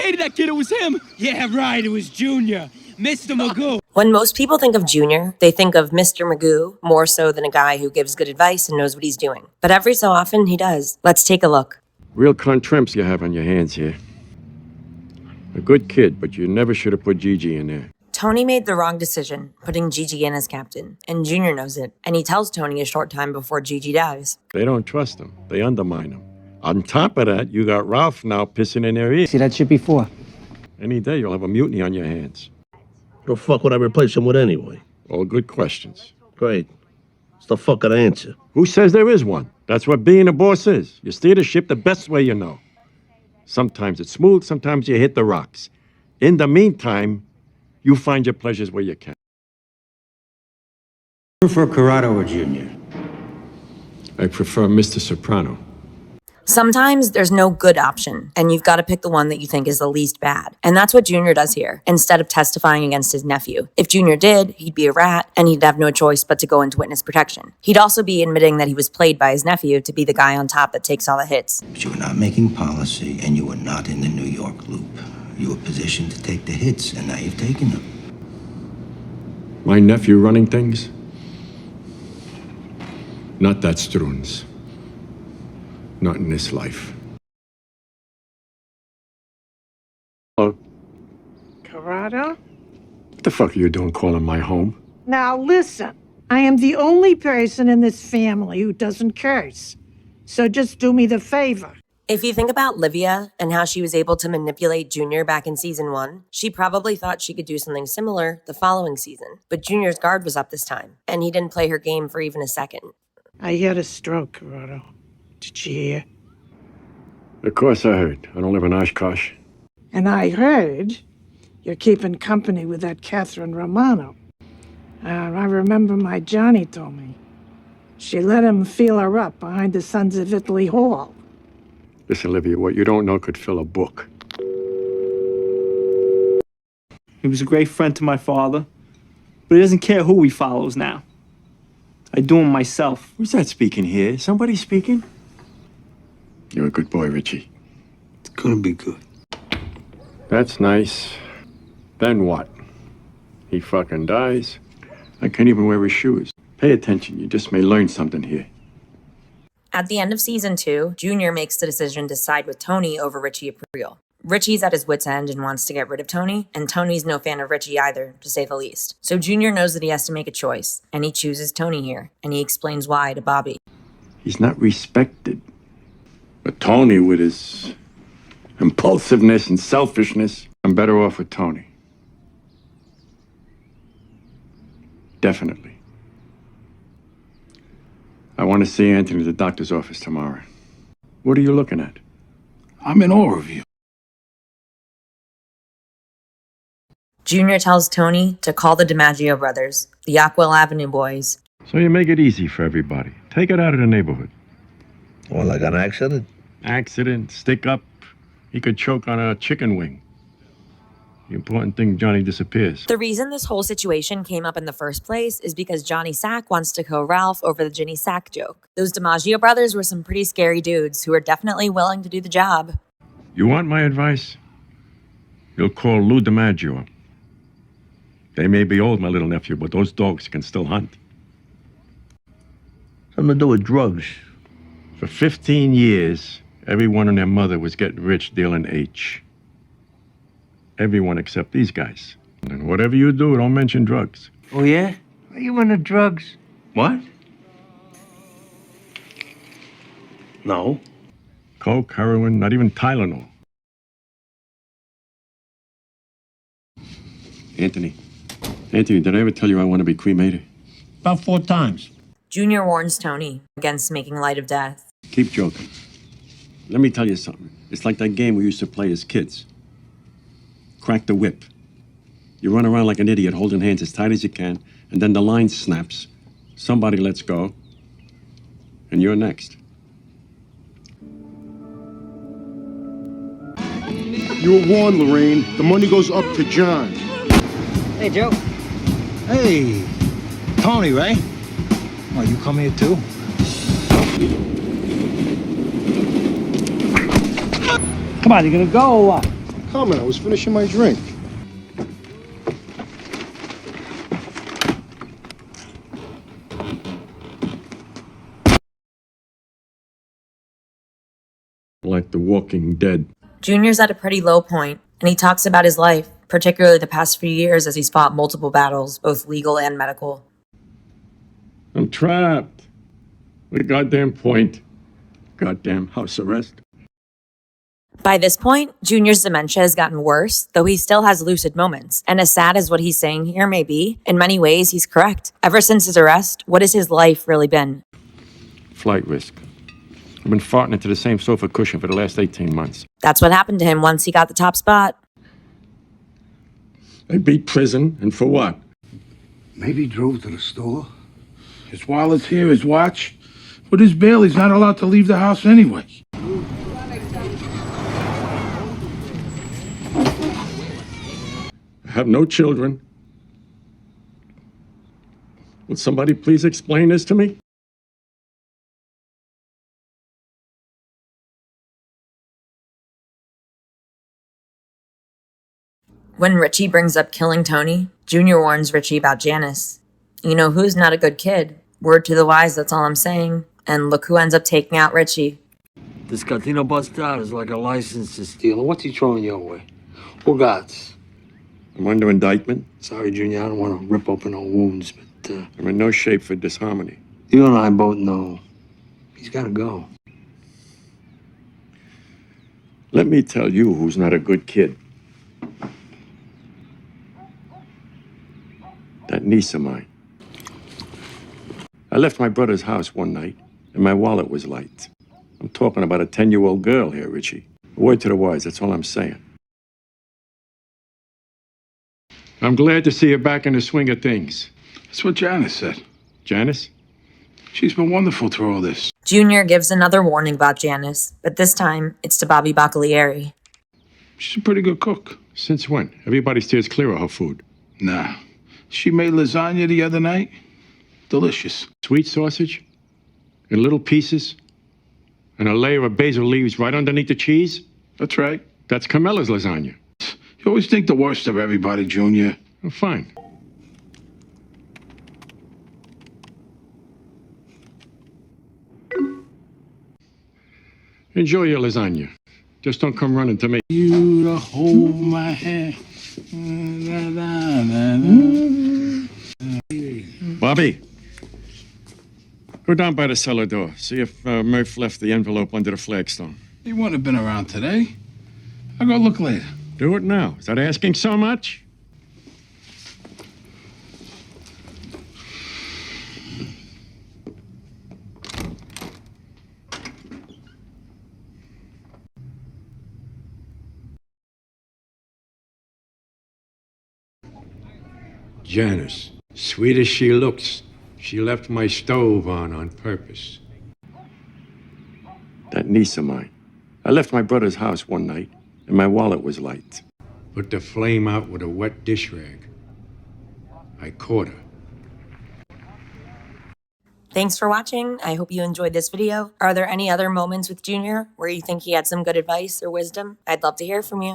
hated that kid. It was him. Yeah, right. It was Junior. Mr. Magoo. When most people think of Junior, they think of Mr. Magoo more so than a guy who gives good advice and knows what he's doing. But every so often, he does. Let's take a look. Real contrimps you have on your hands here. A good kid, but you never should have put Gigi in there. Tony made the wrong decision, putting Gigi in as captain, and Junior knows it, and he tells Tony a short time before Gigi dies. They don't trust him. They undermine him. On top of that, you got Ralph now pissing in their ear. See that shit before? Any day you'll have a mutiny on your hands. What the fuck would I replace him with anyway? All good questions. Great. It's the fucking answer. Who says there is one? That's what being a boss is. You steer the ship the best way you know. Sometimes it's smooth, sometimes you hit the rocks. In the meantime, you find your pleasures where you can. Prefer Corrado or Junior? I prefer Mr. Soprano. Sometimes there's no good option, and you've got to pick the one that you think is the least bad. And that's what Junior does here, instead of testifying against his nephew. If Junior did, he'd be a rat, and he'd have no choice but to go into witness protection. He'd also be admitting that he was played by his nephew to be the guy on top that takes all the hits. But you were not making policy, and you were not in the New York loop. You were positioned to take the hits, and now you've taken them. My nephew running things? Not that Struns. Not in this life. Hello? Corrado? What the fuck are you doing calling my home? Now listen, I am the only person in this family who doesn't curse. So just do me the favor. If you think about Livia and how she was able to manipulate Junior back in season 1, she probably thought she could do something similar the following season. But Junior's guard was up this time, and he didn't play her game for even a second. I had a stroke, Corrado. Did you hear? Of course I heard. I don't live in Oshkosh. And I heard you're keeping company with that Catherine Romano. I remember my Johnny told me. She let him feel her up behind the Sons of Italy Hall. Listen, Olivia, what you don't know could fill a book. He was a great friend to my father, but he doesn't care who he follows now. I do him myself. Who's that speaking here? Somebody speaking? You're a good boy, Richie. It's gonna be good. That's nice. Then what? He fucking dies. I can't even wear his shoes. Pay attention, you just may learn something here. At the end of season 2, Junior makes the decision to side with Tony over Richie Aprile. Richie's at his wit's end and wants to get rid of Tony, and Tony's no fan of Richie either, to say the least. So Junior knows that he has to make a choice, and he chooses Tony here, and he explains why to Bobby. He's not respected. But Tony, with his impulsiveness and selfishness, I'm better off with Tony. Definitely. I want to see Anthony at the doctor's office tomorrow. What are you looking at? I'm in awe of you. Junior tells Tony to call the DiMaggio brothers, the Aquil Avenue boys. So you make it easy for everybody. Take it out of the neighborhood. Well, like an accident? Accident, stick up. He could choke on a chicken wing. The important thing, Johnny disappears. The reason this whole situation came up in the first place is because Johnny Sack wants to kill Ralph over the Ginny Sack joke. Those DiMaggio brothers were some pretty scary dudes who are definitely willing to do the job. You want my advice? You'll call Lou DiMaggio. They may be old, my little nephew, but those dogs can still hunt. Something to do with drugs. For 15 years, everyone and their mother was getting rich dealing H. Everyone except these guys. And whatever you do, don't mention drugs. Oh, yeah? Are you into drugs? What? No. Coke, heroin, not even Tylenol. Anthony, did I ever tell you I want to be cremated? About 4 times. Junior warns Tony against making light of death. Keep joking. Let me tell you something. It's like that game we used to play as kids. Crack the whip. You run around like an idiot holding hands as tight as you can, and then the line snaps. Somebody lets go, and you're next. You were warned, Lorraine. The money goes up to John. Hey, Joe. Hey, Tony, right? Oh, you come here too? Come on, you gonna go or what? Comment, I was finishing my drink. Like The Walking Dead. Junior's at a pretty low point, and he talks about his life, particularly the past few years as he's fought multiple battles, both legal and medical. I'm trapped. With a goddamn point. Goddamn house arrest. By this point, Junior's dementia has gotten worse, though he still has lucid moments. And as sad as what he's saying here may be, in many ways he's correct. Ever since his arrest, what has his life really been? Flight risk. I've been farting into the same sofa cushion for the last 18 months. That's what happened to him once he got the top spot. I beat prison, and for what? Maybe he drove to the store. His wallet's here, his watch. With his bail, he's not allowed to leave the house anyway. I have no children. Will somebody please explain this to me? When Richie brings up killing Tony, Junior warns Richie about Janice. You know who's not a good kid? Word to the wise, that's all I'm saying. And look who ends up taking out Richie. This Catino bastard is like a license to steal. What's he throwing your way? Regards. I'm under indictment. Sorry, Junior, I don't want to rip open no wounds, but I'm in no shape for disharmony. you and I both know he's got to go. Let me tell you who's not a good kid. That niece of mine. I left my brother's house one night, and my wallet was light. I'm talking about a 10-year-old girl here, Richie. A word to the wise, that's all I'm saying. I'm glad to see you back in the swing of things. That's what Janice said. Janice? She's been wonderful through all this. Junior gives another warning about Janice, but this time it's to Bobby Bacalieri. She's a pretty good cook. Since when? Everybody steers clear of her food. Nah. She made lasagna the other night. Delicious. Sweet sausage? In little pieces? And a layer of basil leaves right underneath the cheese? That's right. That's Camilla's lasagna. You always think the worst of everybody, Junior. Oh, fine. Enjoy your lasagna. Just don't come running to me. You to hold my hand. Bobby, go down by the cellar door. See if Murph left the envelope under the flagstone. He wouldn't have been around today. I'll go look later. Do it now. Is that asking so much? Janice, sweet as she looks, she left my stove on purpose. That niece of mine. I left my brother's house one night, and my wallet was light. Put the flame out with a wet dish rag. I caught her. Thanks for watching. I hope you enjoyed this video. Are there any other moments with Junior where you think he had some good advice or wisdom? I'd love to hear from you.